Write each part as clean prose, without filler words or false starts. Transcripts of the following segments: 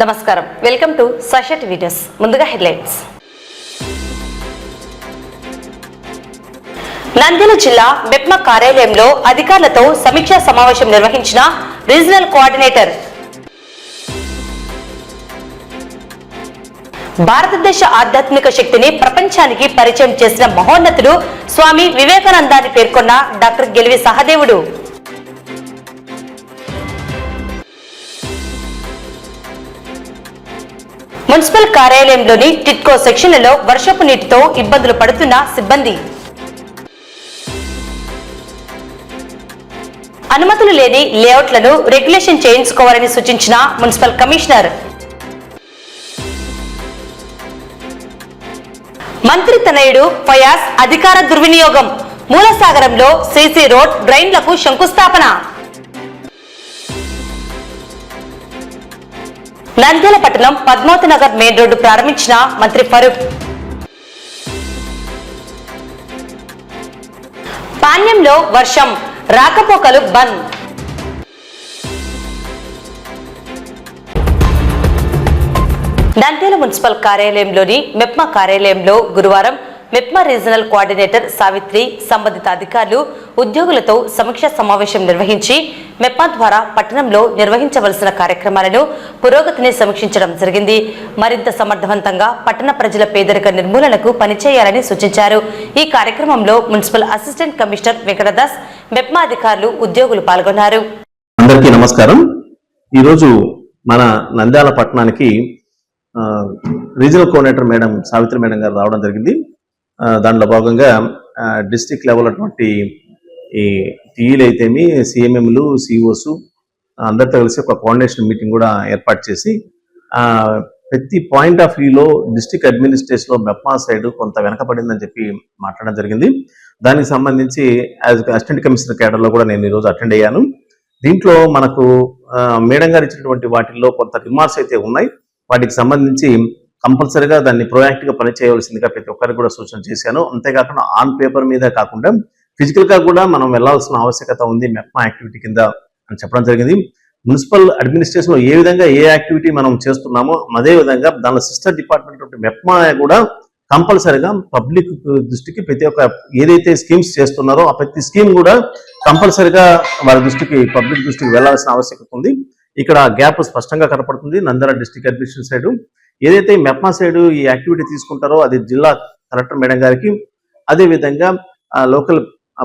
నమస్కారం, welcome to సషట్ videos. ముందుగా headlines. Nandyal జిల్లా మెప్మా కార్యాలయంలో అధికారులతో సమీక్షా సమావేశం నిర్వహించిన రీజనల్ కోఆర్డినేటర్. భారతదేశ ఆధ్యాత్మిక శక్తిని ప్రపంచానికి పరిచయం చేసిన మహోన్నతుడు స్వామి వివేకానందాన్ని పేర్కొన్న డాక్టర్ గెలివి సహదేవుడు. మున్సిపల్ కార్యాలయంలోని టిట్కో సెక్షన్లలో వర్షపు నీటితో ఇబ్బందులు పడుతున్న సిబ్బంది. అనుమతులు లేని లేఅవుట్లను రెగ్యులేషన్ చేయించుకోవాలని సూచించిన మున్సిపల్ కమిషనర్. మంత్రి తనయుడు ఫయాజ్ అధికార దుర్వినియోగం. మూలసాగరంలో సీసీ రోడ్ డ్రైన్లకు శంకుస్థాపన. నంద్యాల పట్టణం పద్మావతి నగర్ మెయిన్ రోడ్డు ప్రారంభించిన మంత్రి ఫరూక్. పాణ్యంలో వర్షం, రాకపోకలు బంద్. నంద్యాల మున్సిపల్ కార్యాలయంలోని మెప్మా కార్యాలయంలో గురువారం మెప్మా రీజనల్ కోఆర్డినేటర్ సావిత్రి సంబంధిత అధికారులు ఉద్యోగులతో సమీక్షా సమావేశం నిర్వహించి మెప్మా ద్వారా పట్టణంలో నిర్వహించవలసిన కార్యక్రమాలను పురోగతిని సమీక్షించడం జరిగింది. మరింత సమర్థవంతంగా పట్టణ ప్రజల పేదరిక నిర్మూలనకు పనిచేయాలని సూచించారు. ఈ కార్యక్రమంలో municipal assistant commissioner Venkatadas, MEPMA అధికారులు, ఉద్యోగులు పాల్గొన్నారు. అందరికీ నమస్కారం. ఈరోజు మన నంద్యాల పట్టణానికి regional coordinator madam Savitri madam గారు రావడం జరిగింది. దాంట్లో భాగంగా డిస్ట్రిక్ట్ లెవెల్ అటువంటి ఈ టీఈలు అయితేమి, సిఎంఎంలు, సిఓస్ అందరితో కలిసి ఒక కోఆర్డినేషన్ మీటింగ్ కూడా ఏర్పాటు చేసి ప్రతి పాయింట్ ఆఫ్ వ్యూలో డిస్ట్రిక్ట్ అడ్మినిస్ట్రేషన్లో మెప్మా సైడ్ కొంత వెనకబడిందని చెప్పి మాట్లాడడం జరిగింది. దానికి సంబంధించి యాజ్ అసిస్టెంట్ కమిషనర్ కేడర్లో కూడా నేను ఈరోజు అటెండ్ అయ్యాను. దీంట్లో మనకు మేడం గారు ఇచ్చినటువంటి వాటిల్లో కొంత రిమార్క్స్ అయితే ఉన్నాయి. వాటికి సంబంధించి కంపల్సరీగా దాన్ని ప్రొయాక్టివ్గా పనిచేయవలసిందిగా ప్రతి ఒక్కరికి కూడా సూచన చేశాను. అంతేకాకుండా ఆన్ పేపర్ మీద కాకుండా ఫిజికల్గా కూడా మనం వెళ్లాల్సిన ఆవశ్యకత ఉంది మెప్మా యాక్టివిటీ కింద అని చెప్పడం జరిగింది. మున్సిపల్ అడ్మినిస్ట్రేషన్లో ఏ విధంగా ఏ యాక్టివిటీ మనం చేస్తున్నామో అదే విధంగా దానిలో సిస్టర్ డిపార్ట్మెంట్ మెప్మా కూడా కంపల్సరీగా పబ్లిక్ దృష్టికి ప్రతి ఒక్క ఏదైతే స్కీమ్స్ చేస్తున్నారో ఆ ప్రతి స్కీమ్ కూడా కంపల్సరీగా వారి దృష్టికి పబ్లిక్ దృష్టికి వెళ్లాల్సిన ఆవశ్యకత ఉంది. ఇక్కడ గ్యాప్ స్పష్టంగా కనపడుతుంది. నంద్యాల డిస్ట్రిక్ట్ అడ్మినిస్ట్రేషన్ సైడ్ ఏదైతే మెప్మా సైడ్ ఈ యాక్టివిటీ తీసుకుంటారో అది జిల్లా కలెక్టర్ మేడం గారికి, అదేవిధంగా లోకల్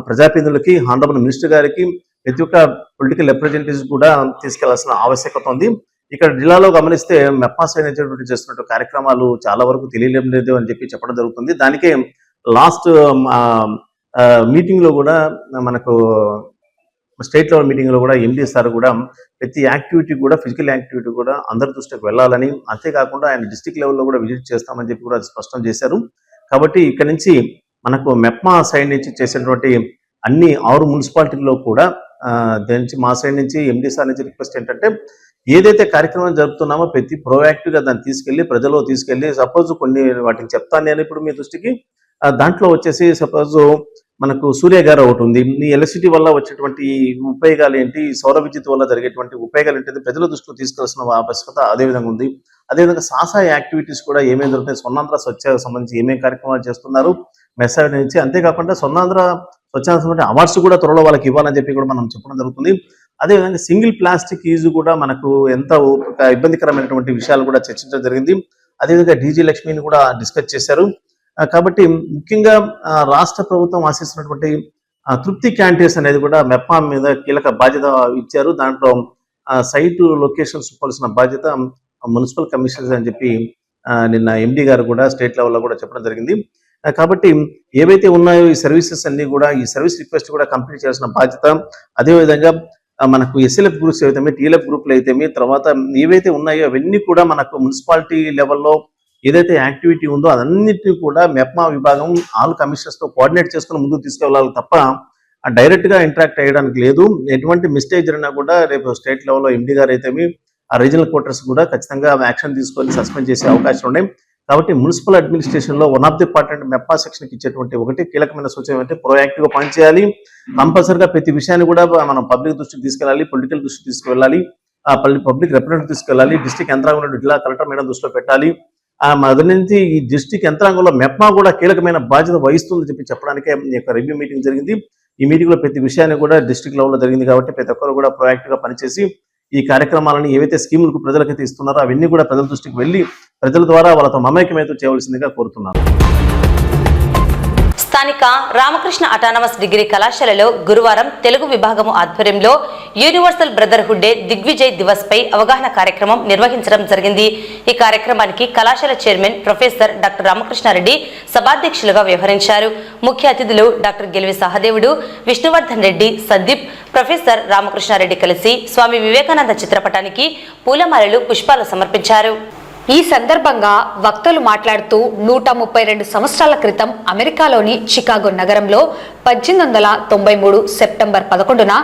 ప్రజాప్రతినిధులకి, హానరబుల్ మినిస్టర్ గారికి, ప్రతి ఒక్క పొలిటికల్ రిప్రజెంటేటివ్స్ కూడా తీసుకెళ్లాల్సిన ఆవశ్యకత ఉంది. ఇక్కడ జిల్లాలో గమనిస్తే మెప్మా సైడ్ నుంచి చేస్తున్నట్టు కార్యక్రమాలు చాలా వరకు తెలియలేం లేదు అని చెప్పి చెప్పడం జరుగుతుంది. దానికే లాస్ట్ మీటింగ్ లో కూడా మనకు స్టేట్ లెవెల్ మీటింగ్ లో కూడా ఎండీ సార్ కూడా ప్రతి యాక్టివిటీ కూడా ఫిజికల్ యాక్టివిటీ కూడా అందరి దృష్టికి వెళ్ళాలని, అంతేకాకుండా ఆయన డిస్ట్రిక్ట్ లెవెల్లో కూడా విజిట్ చేస్తామని చెప్పి కూడా స్పష్టం చేశారు. కాబట్టి ఇక్కడ నుంచి మనకు మెప్మా సైడ్ నుంచి చేసినటువంటి అన్ని 6 మున్సిపాలిటీల్లో కూడా దాని నుంచి మా సైడ్ నుంచి ఎండీ సార్ నుంచి రిక్వెస్ట్ ఏంటంటే ఏదైతే కార్యక్రమం జరుపుతున్నామో ప్రతి ప్రొయాక్టివ్గా దాన్ని తీసుకెళ్లి ప్రజల్లో తీసుకెళ్లి, సపోజ్ కొన్ని వాటిని చెప్తాను నేను ఇప్పుడు మీ దృష్టికి. దాంట్లో వచ్చేసి సపోజ్ మనకు సూర్య గారు ఒకటి ఉంది. ఈ ఎలక్ట్రిసిటీ వల్ల వచ్చేటువంటి ఉపయోగాలు ఏంటి, సౌర విద్యుత్ వల్ల జరిగేటువంటి ఉపయోగాలు ఏంటి, ప్రజల దృష్టిలో తీసుకెళ్లాల్సిన ఆవశ్యకత అదేవిధంగా ఉంది. అదేవిధంగా సాహస యాక్టివిటీస్ కూడా ఏమేమి దొరుకుతాయి, స్వర్ణాంధ్ర స్వచ్ఛకు సంబంధించి ఏమేమి కార్యక్రమాలు చేస్తున్నారు మెసేజ్ నుంచి, అంతేకాకుండా స్వర్ణాంధ్ర స్వచ్ఛాంధ్ర అవార్డ్స్ కూడా త్వరలో వాళ్ళకి ఇవ్వాలని చెప్పి కూడా మనం చెప్పడం జరుగుతుంది. అదేవిధంగా సింగిల్ ప్లాస్టిక్ యూజ్ కూడా మనకు ఎంత ఇబ్బందికరమైనటువంటి విషయాలు కూడా చర్చించడం జరిగింది. అదేవిధంగా డీజీ లక్ష్మిని కూడా డిస్కస్ చేశారు. కాబట్టి ముఖ్యంగా రాష్ట్ర ప్రభుత్వం ఆశిస్తున్నటువంటి తృప్తి క్యాంటీన్స్ అనేది కూడా మెప్మా మీద కీలక బాధ్యత ఇచ్చారు. దాంట్లో సైట్ లొకేషన్స్ ఇవ్వాల్సిన బాధ్యత మున్సిపల్ కమిషనర్స్ అని చెప్పి నిన్న ఎండీ గారు కూడా స్టేట్ లెవెల్లో కూడా చెప్పడం జరిగింది. కాబట్టి ఏవైతే ఉన్నాయో ఈ సర్వీసెస్ అన్ని కూడా ఈ సర్వీస్ రిక్వెస్ట్ కూడా కంప్లీట్ చేయాల్సిన బాధ్యత, అదేవిధంగా మనకు ఎస్ఎల్ఎఫ్ గ్రూప్స్ అయితేమి, టీఎల్ఎఫ్ గ్రూప్లు అయితేమి, తర్వాత ఏవైతే ఉన్నాయో అవన్నీ కూడా మనకు మున్సిపాలిటీ లెవెల్లో ఏదైతే యాక్టివిటీ ఉందో అదన్నిటినీ కూడా మెప్మా విభాగం ఆల్ కమిషనర్స్ తో కోఆర్డినేట్ చేసుకుని ముందుకు తీసుకెళ్లాలి తప్ప డైరెక్ట్ గా ఇంటరాక్ట్ అయ్యడానికి లేదు. ఎటువంటి మిస్టేక్ జరిగినా కూడా రేపు స్టేట్ లెవెల్లో ఎండీ గారు అయితేమి, ఆ రీజనల్ క్వార్టర్స్ కూడా ఖచ్చితంగా యాక్షన్ తీసుకొని సస్పెండ్ చేసే అవకాశం ఉన్నాయి. కాబట్టి మున్సిపల్ అడ్మినిస్ట్రేషన్ లో one of the important MEPMA section కి ఇచ్చేటువంటి ఒకటి కీలకమైన సూచన అంటే ప్రొయాక్టివ్ గా పనిచేయాలి. కంపల్సరిగా ప్రతి విషయాన్ని కూడా మనం పబ్లిక్ దృష్టికి తీసుకెళ్ళాలి, పొలిటికల్ దృష్టికి తీసుకువెళ్ళాలి. ఆ పబ్లిక్ రిప్రజెంటేటివ్ తీసుకెళ్ళాలి, డిస్ట్రిక్ట్ యంత్రాంగంలో జిల్లా కలెక్టర్ మేడం దృష్టిలో పెట్టాలి. ఆ మొదటి నుంచి ఈ డిస్ట్రిక్ట్ యంత్రాంగంలో మెప్మా కూడా కీలకమైన బాధ్యత వహిస్తుందని చెప్పడానికే ఈ యొక్క రివ్యూ మీటింగ్ జరిగింది. ఈ మీటింగ్ లో ప్రతి విషయాన్ని కూడా డిస్ట్రిక్ట్ లెవెల్లో జరిగింది కాబట్టి ప్రతి ఒక్కరు కూడా ప్రొయాక్టివ్ గా పనిచేసి ఈ కార్యక్రమాలను ఏవైతే స్కీములకు ప్రజలకైతే ఇస్తున్నారో అవన్నీ కూడా ప్రజల దృష్టికి వెళ్ళి ప్రజల ద్వారా వాళ్ళతో మమేకమైతే చేయవలసిందిగా కోరుతున్నాను. స్థానిక రామకృష్ణ అటానమస్ డిగ్రీ కళాశాలలో గురువారం తెలుగు విభాగము ఆధ్వర్యంలో universal brotherhood day Digvijay Divas పై అవగాహన కార్యక్రమం నిర్వహించడం జరిగింది. ఈ కార్యక్రమానికి కళాశాల చైర్మన్ ప్రొఫెసర్ డాక్టర్ రామకృష్ణారెడ్డి సభాధ్యక్షులుగా వ్యవహరించారు. ముఖ్య అతిథులు డాక్టర్ గెలివి సహదేవుడు, విష్ణువర్ధన్ రెడ్డి, సందీప్, ప్రొఫెసర్ రామకృష్ణారెడ్డి కలిసి స్వామి వివేకానంద చిత్రపటానికి పూలమాలలు, పుష్పాలు సమర్పించారు. ఈ సందర్భంగా వక్తలు మాట్లాడుతూ 132 సంవత్సరాల క్రితం అమెరికాలోని చికాగో నగరంలో 1893 సెప్టెంబర్ 11న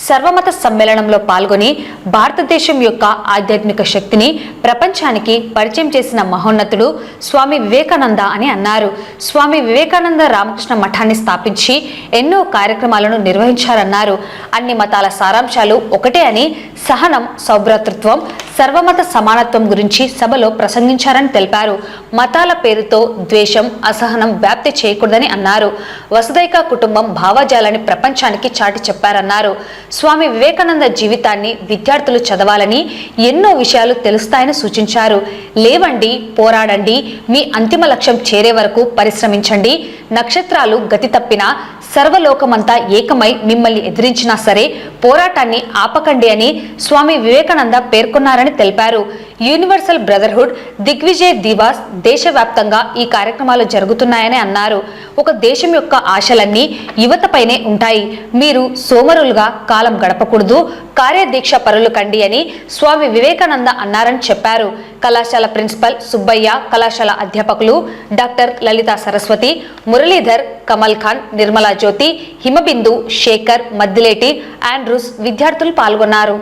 సర్వమత సమ్మేళనంలో పాల్గొని భారతదేశం యొక్క ఆధ్యాత్మిక శక్తిని ప్రపంచానికి పరిచయం చేసిన మహోన్నతుడు స్వామి వివేకానంద అని అన్నారు. స్వామి వివేకానంద రామకృష్ణ మఠాన్ని స్థాపించి ఎన్నో కార్యక్రమాలను నిర్వహించారన్నారు. అన్ని మతాల సారాంశాలు ఒకటే అని, సహనం, సౌభ్రాతృత్వం, సర్వమత సమానత్వం గురించి సభలో ప్రసంగించారని తెలిపారు. మతాల పేరుతో ద్వేషం, అసహనం వ్యాప్తి చేయకూడదని అన్నారు. వసుదైక కుటుంబం భావజాలని ప్రపంచానికి చాటి చెప్పారన్నారు. స్వామి వివేకానంద జీవితాన్ని విద్యార్థులు చదవాలని, ఎన్నో విషయాలు తెలుస్తాయని సూచించారు. లేవండి, పోరాడండి, మీ అంతిమ లక్ష్యం చేరే వరకు పరిశ్రమించండి. నక్షత్రాలు గతి తప్పినా, సర్వలోకమంతా ఏకమై మిమ్మల్ని ఎదిరించినా సరే పోరాటాన్ని ఆపకండి అని స్వామి వివేకానంద పేర్కొన్నారని తెలిపారు. యూనివర్సల్ బ్రదర్హుడ్ దిగ్విజయ్ దివాస్ దేశవ్యాప్తంగా ఈ కార్యక్రమాలు జరుగుతున్నాయని అన్నారు. ఒక దేశం యొక్క ఆశలన్నీ యువతపైనే ఉంటాయి. మీరు సోమరులుగా కాలం గడపకూడదు, కార్యదీక్ష పరులు కండి అని స్వామి వివేకానంద అన్నారని చెప్పారు. కళాశాల ప్రిన్సిపల్ సుబ్బయ్య, కళాశాల అధ్యాపకులు డాక్టర్ లలిత సరస్వతి, మురళీధర్, కమల్ ఖాన్, నిర్మలా జ్యోతి, హిమబిందు, శేఖర్, మద్దిలేటి, ఆండ్రూస్ విద్యార్థులు పాల్గొన్నారు.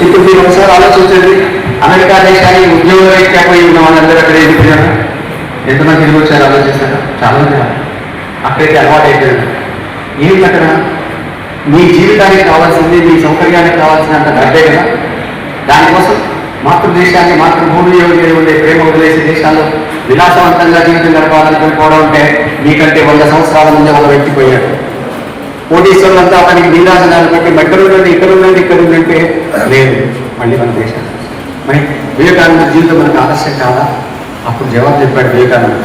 ఇప్పుడు మీరు ఒకసారి ఆలోచించండి, అమెరికా దేశానికి ఉద్యోగరీత్యా పోయి ఉన్న వాళ్ళందరూ అక్కడ వెళ్ళిపోయారు. ఎంతమంది తిరిగి వచ్చారు ఆలోచిస్తారా? చాలా మంది అక్కడికి అలవాటు అయిపోయారు. ఏంటి అక్కడ మీ జీవితానికి కావాల్సింది, మీ సౌకర్యానికి కావాల్సినంత డబ్బే కదా. దానికోసం మాతృదేశాన్ని, మాతృభూమిలో ఉండే ప్రేమ వదిలేసే దేశాల్లో విలాసవంతంగా జీవితం గడపాలనుకోవడం అంటే మీకంటే 100 సంవత్సరాల ముందే వాళ్ళు వ్యక్తిపోయారు. కోటీశ్వరులంతా అతనికి నీరాజనాలు పెట్టి ఇక్కడ ఉండండి, ఇక్కడ ఉండండి, ఇక్కడ ఉండంటే లేదు, మళ్ళీ మన దేశాలు. మరి వివేకానంద జీవితం మనకు ఆలస్యం కాదా? అప్పుడు జవాబు చెప్పాడు వివేకానంద,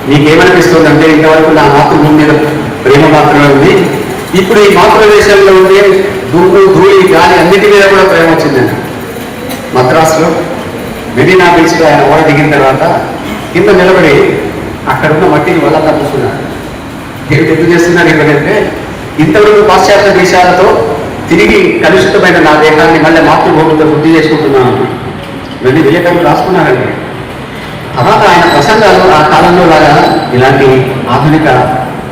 నీకేమనిపిస్తుందంటే ఇంతవరకు నా మాతృభూమి మీద ప్రేమ మాత్రమే ఉంది, ఇప్పుడు ఈ మాతృదేశంలో ఉండే దుమ్ము, ధూళి, గాలి అన్నిటి మీద కూడా ప్రేమ వచ్చిందండి. మద్రాసులో మెరీనా బీచ్లో ఆయన ఓడ దిగిన తర్వాత కింద నిలబడి అక్కడున్న మట్టిని వల్ల చూస్తున్నారు. ఎందుకు చేస్తున్నారు ఎక్కడంటే, ఇంతవరకు పాశ్చాత్య దేశాలతో తిరిగి కలుషితమైన నా దేశాన్ని మళ్ళీ మాతృభూమితో వృద్ధి చేసుకుంటున్నాను. ఇవన్నీ వివేకానంద రాసుకున్నారండి. తర్వాత ఆయన ప్రసంగాలు ఆ కాలంలో లాగా ఇలాంటి ఆధునిక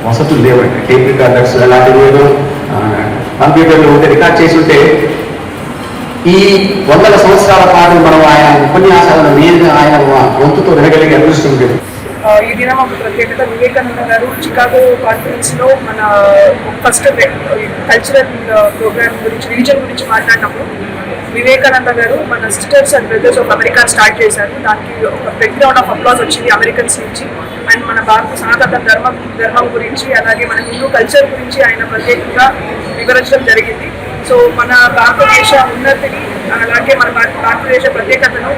వసతులు లేవండి. టేప్ రికార్డర్స్ అలాంటివి ఏదో కంప్యూటర్లో ఉంటే రికార్డ్ చేసి ఉంటే ఈ 100 సంవత్సరాల పాటు మనం ఆయన ఉపన్యాసాలను నేరుగా ఆయన గొంతుతో వినగలిగే అదృష్టం ఉంటుంది. ఈ దినం ఒక ప్రత్యేకత. వివేకానంద గారు చికాగో కాన్ఫరెన్స్లో మన ఫస్ట్ కల్చరల్ ప్రోగ్రామ్ గురించి, రిలీజన్ గురించి మాట్లాడినప్పుడు వివేకానంద గారు మన sisters and brothers of America start చేశారు. దానికి ఒక బిగ్ రౌండ్ ఆఫ్ అప్లాస్ వచ్చింది అమెరికన్స్ నుంచి. అండ్ మన భారత సనాతన ధర్మం గురించి, అలాగే మన హిందూ కల్చర్ గురించి ఆయన ప్రత్యేకంగా వివరించడం జరిగింది. సో మన భారతదేశ ఉన్నతిని, అలాగే మన భారతదేశ ప్రత్యేకతను,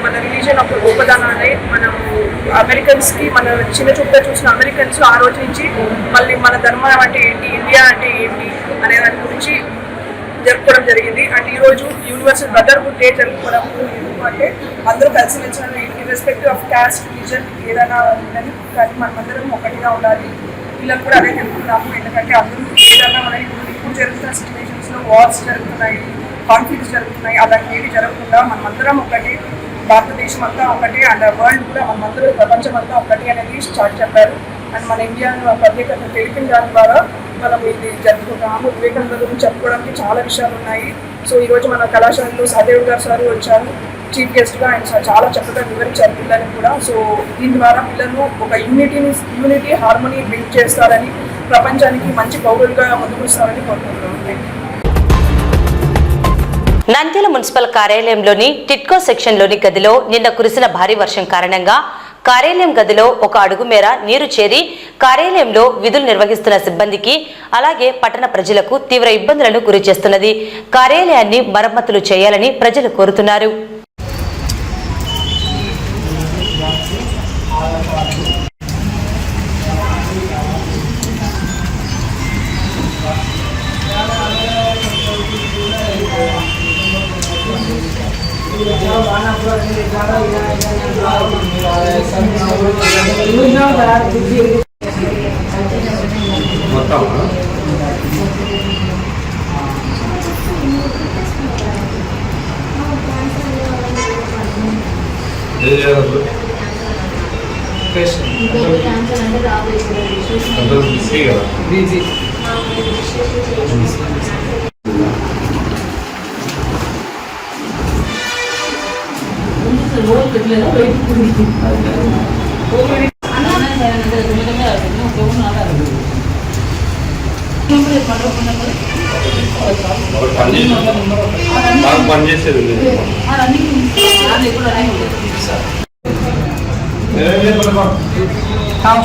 మన రిలీజన్ యొక్క గొప్పదనాన్ని మనం అమెరికన్స్కి, మన చిన్న చూపుగా చూసిన అమెరికన్స్ ఆ రోజు నుంచి మళ్ళీ మన ధర్మం అంటే ఏంటి, ఇండియా అంటే ఏంటి అనే దాని గురించి జరుపుకోవడం జరిగింది. అండ్ ఈరోజు యూనివర్సల్ బ్రదర్హుడ్ డే జరుపుకోవడం అంటే అందరూ కలిసి మెలిసిన, ఇర్రెస్పెక్టివ్ ఆఫ్ కాస్ట్, రిలీజన్ ఏదైనా ఉందని, కానీ మనమందరం ఒకటిగా ఉండాలి. పిల్లలు కూడా అదే తెలుపుతున్నాము. ఎందుకంటే అందరూ ఏదైనా మనకి ఇప్పుడు జరుగుతున్న సిచ్యువేషన్స్లో వార్స్ జరుగుతున్నాయి, కాన్ఫ్లిక్ట్స్ జరుగుతున్నాయి, అలాంటి ఏవి జరగకుండా మనమందరం ఒకటి, భారతదేశం అంతా ఒకటి, అండ్ వరల్డ్ కూడా మనమందరూ, ప్రపంచం అంతా ఒకటి అనేది స్టార్ట్ చెప్పారు. అండ్ మన ఇండియాను ప్రత్యేకత తెలిపిన దాని ద్వారా మనం ఇది జరుపుకుంటాము. వివేకానంద గురించి చెప్పుకోవడానికి చాలా విషయాలు ఉన్నాయి. సో ఈరోజు మన కళాశాలలో సహదేవ్ గారు సార్ వచ్చారు చీఫ్ గెస్ట్గా. ఆయన చాలా చక్కగా వివరించారు పిల్లలకు కూడా. సో దీని ద్వారా పిల్లలు ఒక యూనిటీ, హార్మోనీ బిల్డ్ చేస్తారని, ప్రపంచానికి మంచి పౌరులుగా ముందుకు వస్తారని కోరుకుంటున్నాను. నంద్యాల మున్సిపల్ కార్యాలయంలోని టిట్కో సెక్షన్లోని గదిలో నిన్న కురిసిన భారీ వర్షం కారణంగా కార్యాలయం గదిలో 1 అడుగు మేర నీరు చేరి కార్యాలయంలో విధులు నిర్వహిస్తున్న సిబ్బందికి అలాగే పట్టణ ప్రజలకు తీవ్ర ఇబ్బందులను గురిచేస్తున్నది. కార్యాలయాన్ని మరమ్మతులు చేయాలని ప్రజలు కోరుతున్నారు.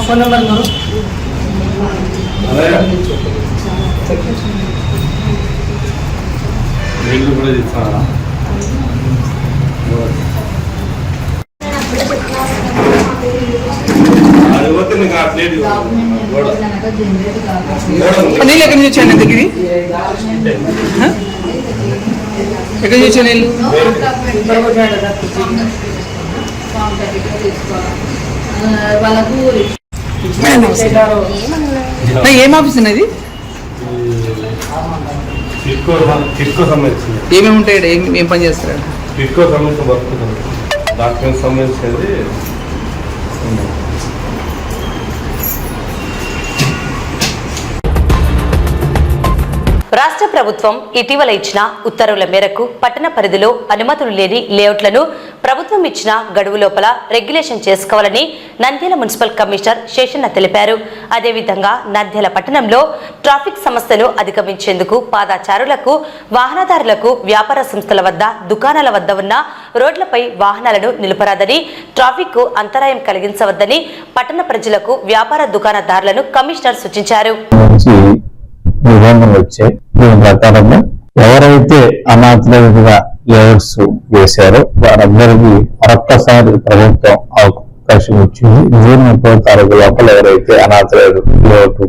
ఫోన్ నెంబర్ కూడా ఇస్తారా? నీళ్ళు ఎక్కడి నుంచి వచ్చాను దగ్గర ఎక్కడి నుంచి వచ్చా నీళ్ళు ఏం ఆఫీస్ ఉన్నది ఏమేమి ఉంటాయి ఏం పని చేస్తారు టిట్కో సంబంధించిన వర్క్ డాక్యుమెంట్స్ సంబంధించినది రాష్ట్ర ప్రభుత్వం ఇటీవల ఇచ్చిన ఉత్తర్వుల మేరకు పట్టణ పరిధిలో అనుమతులు లేని లేఅవుట్లను ప్రభుత్వం ఇచ్చిన గడువు లోపల రెగ్యులేషన్ చేసుకోవాలని నంద్యాల మున్సిపల్ కమిషనర్ శేషన్న తెలిపారు. అదేవిధంగా నంద్యాల పట్టణంలో ట్రాఫిక్ సమస్యను అధిగమించేందుకు పాదచారులకు, వాహనదారులకు, వ్యాపార సంస్థల వద్ద, దుకాణాల వద్ద ఉన్న రోడ్లపై వాహనాలను నిలుపరాదని, ట్రాఫిక్ కు అంతరాయం కలిగించవద్దని పట్టణ ప్రజలకు, వ్యాపార దుకాణదారులను కమిషనర్ సూచించారు. నిబంధనలు వచ్చాయి. దీని ప్రకారంగా ఎవరైతే అనాథరైజ్గా లేఅవుట్స్ వేశారో వారందరికీ మరొక్కసారి ప్రభుత్వం అవకాశం ఇచ్చింది. జూన్ 30 లోపల ఎవరైతే అనాథరైజ్ లేఅవుట్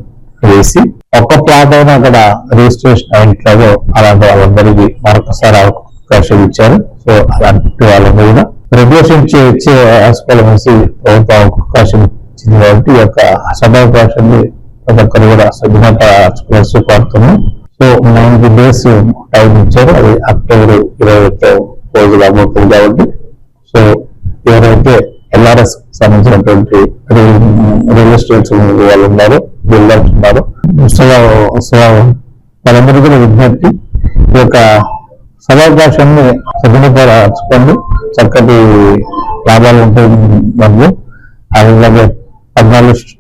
వేసి ఒక్క ప్లాట్ అయినా అక్కడ రిజిస్ట్రేషన్ అయినట్లదో అలాంటి వాళ్ళందరికీ మరొకసారి అవకాశం ఇచ్చారు. సో అలాంటి వాళ్ళని కూడా రెగ్యులేషన్ ఇచ్చే హాస్పిటల్ నుంచి ప్రభుత్వం అవకాశం ఇచ్చింది కాబట్టి ఈ యొక్క సదవకాశాన్ని ప్రతి ఒక్కరు కూడా సభ్యత కోరుతున్నాం. సో 90 days టైం ఇచ్చారు. అది అక్టోబర్ 20తో రోజులు అవ్వతుంది కాబట్టి సో ఎవరైతే LRS సంబంధించినటువంటి రియల్ ఎస్టేట్స్ వాళ్ళు ఉన్నారో, బిల్డర్స్ ఉన్నారో, వాళ్ళందరూ కూడా విజ్ఞప్తి ఈ యొక్క సదవకాశాన్ని సభ్యతపరచుకోండి. చక్కటి లాభాలు ఉంటాయి. మరియు అలాగే 14%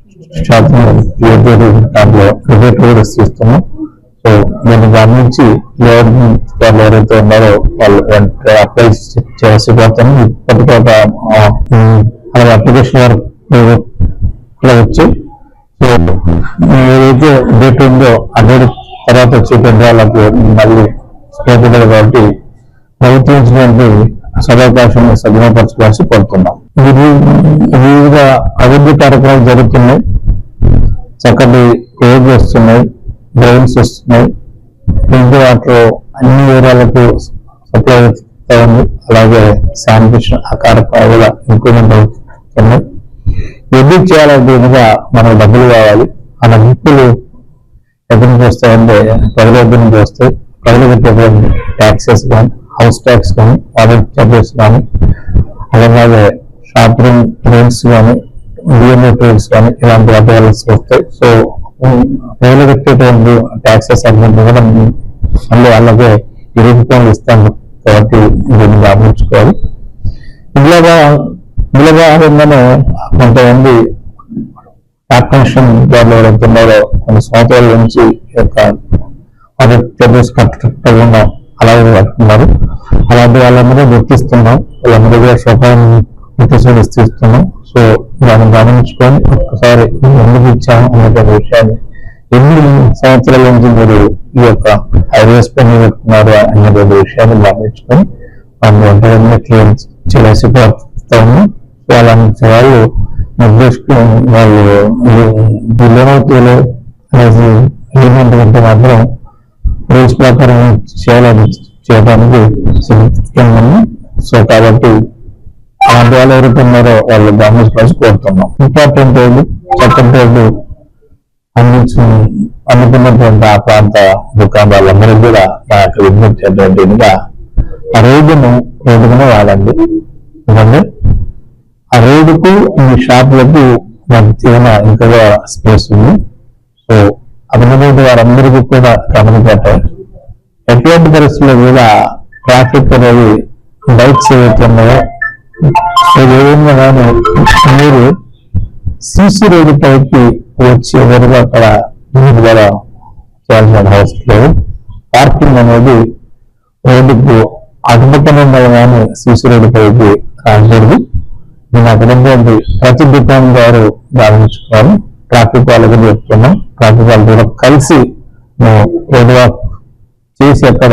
దాంట్లో రిబేట్ కూడా ఇస్తున్నాం. సో దీన్ని గమనించి వాళ్ళు ఎవరైతే ఉన్నారో వాళ్ళు అప్లై చేసి పోతాను. ఇప్పటికే అప్లికేషన్ వరకు కూడా వచ్చి సో ఏదైతే డేట్ ఉందో ఆ డేట్ తర్వాత వచ్చేటువంటి వాళ్ళకి మళ్ళీ స్కోప్ ఉంటుంది కాబట్టి ప్రభుత్వం ఇచ్చినటువంటి సదవకాశాన్ని సద్వినియోగపరచుకోవాల్సి కోరుతున్నాం. వివిధ అభివృద్ధి కార్యక్రమాలు జరుగుతున్నాయి. చక్కటి రోడ్లు వస్తున్నాయి, డ్రైన్స్ వస్తున్నాయి. డ్రింకింగ్ వాటర్ అన్ని ఏరియాలకు సప్లై అవుతా ఉంది. అలాగే శానిటేషన్ ఆ కార్యక్రమాలు కూడా ఇంప్రూవ్మెంట్ అవుతున్నాయి. ఎందుకు చేయాలంటే విధంగా మనకు డబ్బులు కావాలి. ఆ డబ్బులు ఎక్కడి నుంచి వస్తాయంటే ప్రజల దగ్గర నుంచి వస్తాయి. ప్రజలు పెట్టేటువంటి ట్యాక్సెస్ కానీ, హౌస్ ట్యాక్స్ కానీ, వాటర్ చార్జెస్ కానీ, అలాగే షాపింగ్ ట్రైన్స్ కానీ, డిఎంఏ ట్రైన్స్ కానీ ఇలాంటి వాటి వల్ల వస్తాయి. సో ప్రజలు పెట్టేటువంటి ట్యాక్సెస్ అన్నీ కూడా మళ్ళీ అలాగే 20 రూపాయలు ఇస్తాము కాబట్టి దీన్ని గమనించుకోవాలి. ఇందులో భాగంగానే కొంతమంది కార్పొరేషన్ దారిలో ఎవరైతున్నారో కొన్ని సంవత్సరాల నుంచి యొక్క చార్జెస్ కట్టకుండా అలాగే పడుతున్నారు. అలాంటి వాళ్ళందరూ గుర్తిస్తున్నాం, వాళ్ళందరూ కూడా సోపానం నోటీసులు ఇస్తున్నాం. సో దాన్ని గమనించుకొని ఒక్కసారి ఎందుకు ఇచ్చాము అనేటువంటి విషయాన్ని, ఎన్ని సంవత్సరాల నుంచి మీరు ఈ యొక్క హైవేస్ పని పెట్టుకున్నారు అనేటువంటి విషయాన్ని గమనించుకొని వాళ్ళు వెంటనే క్లియర్ చేసి పడుతాము. అలాంటి వాళ్ళు నిర్దేశించుకుని వాళ్ళు విలువలు అనేది ఏమంటే మాత్రం రూల్స్ ప్రకారం చేయడానికి సిద్ధంగా. సో కాబట్టి అలాంటి వాళ్ళు ఎవరైతే ఉన్నారో వాళ్ళు గమనించుకోవాల్సి కోరుతున్నాం. ఇంపార్టెంట్ రోడ్డు, చక్కటి రోడ్డు అందుకున్నటువంటి ఆ ప్రాంత దుకాణాలందరూ కూడా నా యొక్క విజ్ఞప్తి చేసేటువంటిగా ఆ రోడ్డును రోడ్డుగానే వాడండి. ఎందుకంటే ఆ రోడ్డుకు ఈ షాపులకు మధ్యన ఇంకా స్పేస్ ఉంది. సో అభినందన వారందరికీ కూడా గమనించారు. ఎటువంటి పరిస్థితుల్లో కూడా ట్రాఫిక్ అనేది బైక్స్ ఏవైతున్నాయో ఏదైనా కానీ మీరు సిసి రోడ్డు పైకి వచ్చి ఎవరుగా అక్కడ విడుదల చేయాల్సిన అవసరం లేదు. పార్కింగ్ అనేది రోడ్డుకు అడ్డుపక్కన కానీ సిసి రోడ్డు పైకి రాకూడదు. నేను అక్కడ ప్రతి దుకాణం గారు గమనించుకోవాలి. ట్రాఫిక్ వాళ్ళకి చెప్తున్నాం, ట్రాఫిక్ వాళ్ళు కూడా కలిసి రోడ్డు వాక్ చేసి అక్కడ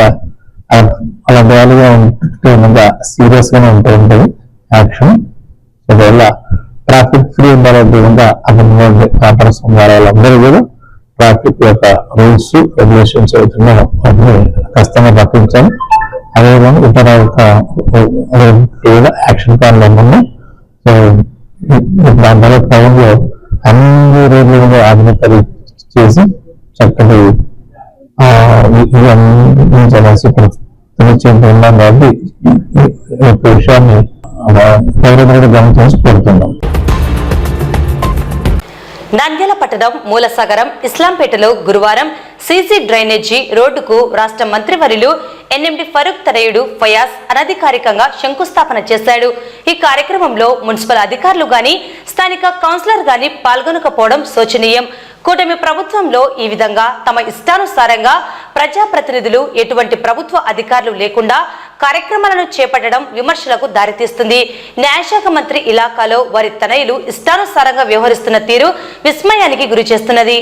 అలాంటి వాళ్ళుగా ఉంటే సీరియస్ గానే ఉంటుంది యాక్షన్. అందువల్ల ట్రాఫిక్ ఫ్రీ ఉండాలంటే అక్కడ వ్యాపార సంఘాలందరూ కూడా ట్రాఫిక్ యొక్క రూల్స్ రెగ్యులేషన్స్ అవుతున్నాయో వాటిని ఖచ్చితంగా పాటించాలి. అదేవిధంగా ఇతర యాక్షన్ ప్లాన్లు ఉన్నాయి. సో దాని వల్ల టౌన్ లో అన్ని రోడ్లు కూడా ఆధునికరి చేసి చక్కటి ఉన్నాం కాబట్టి ఈ విషయాన్ని ఎవరైనా గమనించి కోరుతున్నాం. నంద్యాల పట్టణం మూలసాగరం ఇస్లాంపేటలో గురువారం సీసీ డ్రైనేజీ రోడ్డుకు రాష్ట్ర మంత్రివర్యులు ఎన్ఎండి ఫరూక్ తనయుడు ఫయాజ్ అనధికారికంగా శంకుస్థాపన చేశాడు. ఈ కార్యక్రమంలో మున్సిపల్ అధికారులు గాని స్థానిక కౌన్సిలర్ గాని పాల్గొనకపోవడం శోచనీయం. కూటమి ప్రభుత్వంలో ఈ విధంగా తమ ఇష్టానుసారంగా ప్రజాప్రతినిధులు ఎటువంటి ప్రభుత్వ అధికారులు లేకుండా కార్యక్రమాలను చేపట్టడం విమర్శలకు దారితీస్తుంది. న్యాయశాఖ మంత్రి ఇలాకాలో వారి తనయులు ఇష్టానుసారంగా వ్యవహరిస్తున్న తీరు విస్మయానికి గురి చేస్తున్నది.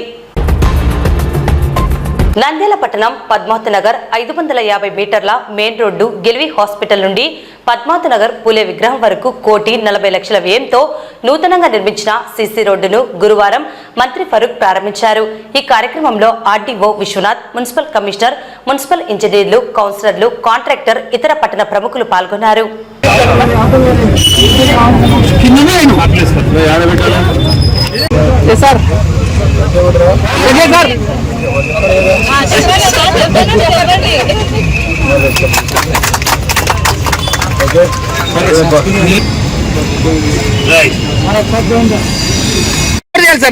నంద్యాల పట్టణం పద్మావతి నగర్ 550 మీటర్ల మెయిన్ రోడ్డు గెలివి హాస్పిటల్ నుండి పద్మావతి నగర్ పూలే విగ్రహం వరకు 1,40,00,000 వ్యయంతో నూతనంగా నిర్మించిన సీసీ రోడ్డును గురువారం మంత్రి ఫరూక్ ప్రారంభించారు. ఈ కార్యక్రమంలో RDO Vishwanath, municipal commissioner, municipal ఇంజనీర్లు, కౌన్సిలర్లు, కాంట్రాక్టర్, ఇతర పట్టణ ప్రముఖులు పాల్గొన్నారు. సార్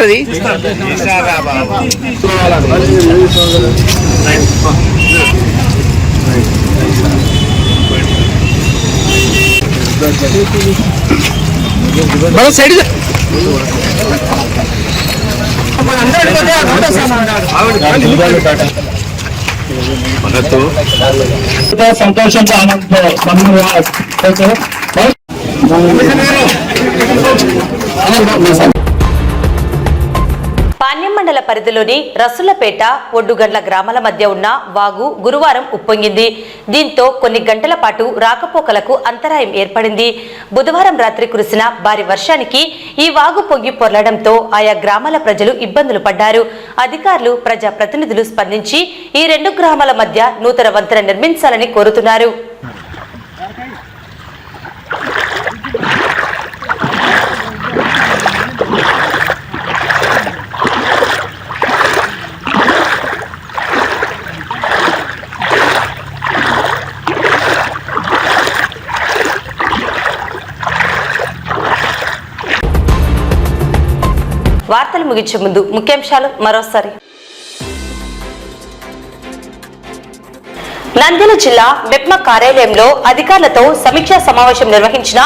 అది సైడ్ సంతోషంతో పాణ్యం మండల పరిధిలోని రసులపేట, ఒడ్డుగండ్ల గ్రామాల మధ్య ఉన్న వాగు గురువారం ఉప్పొంగింది. దీంతో కొన్ని గంటల పాటు రాకపోకలకు అంతరాయం ఏర్పడింది. బుధవారం రాత్రి కురిసిన భారీ వర్షానికి ఈ వాగు పొంగి పొర్లడంతో ఆయా గ్రామాల ప్రజలు ఇబ్బందులు పడ్డారు. అధికారులు, ప్రజాప్రతినిధులు స్పందించి ఈ 2 గ్రామాల మధ్య నూతన వంతెన నిర్మించాలని కోరుతున్నారు. వార్తలు ముగించే ముందు ముఖ్యాంశాలు మరోసారి. నంద్యాల జిల్లా మెప్మా కార్యాలయంలో అధికారులతో సమీక్షా సమావేశం నిర్వహించిన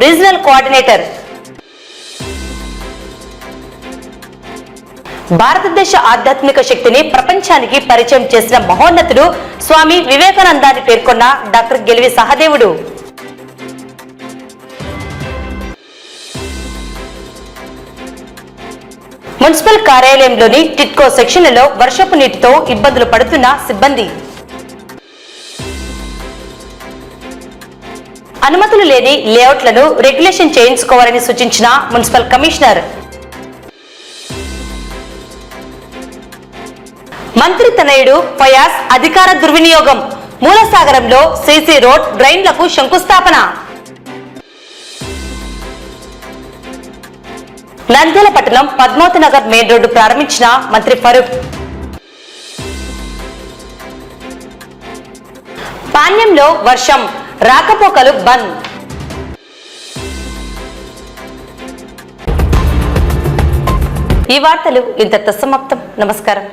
రీజనల్ కోఆర్డినేటర్. భారతదేశ ఆధ్యాత్మిక శక్తిని ప్రపంచానికి పరిచయం చేసిన మహోన్నతుడు స్వామి వివేకానంద అని పేర్కొన్న డాక్టర్ గెలివి సహదేవుడు. మున్సిపల్ కార్యాలయంలోని టిట్కో సెక్షన్లలో వర్షపు నీటితో ఇబ్బందులు పడుతున్న సిబ్బంది. అనుమతులు లేని లేఅవుట్లను రెగ్యులేషన్ చేయించుకోవాలని సూచించిన మున్సిపల్ కమిషనర్. మంత్రి తనయుడు ఫయాజ్ అధికార దుర్వినియోగం. మూలసాగరంలో సీసీ రోడ్ డ్రైన్లకు శంకుస్థాపన. నంద్యాల పట్టణం పద్మావతి నగర్ మెయిన్ రోడ్డు ప్రారంభించిన మంత్రి ఫరూక్. పాణ్యంలో వర్షం, రాకపోకలు బంద్. ఈ వార్తలు ఇంతటితో సమాప్తం. నమస్కారం.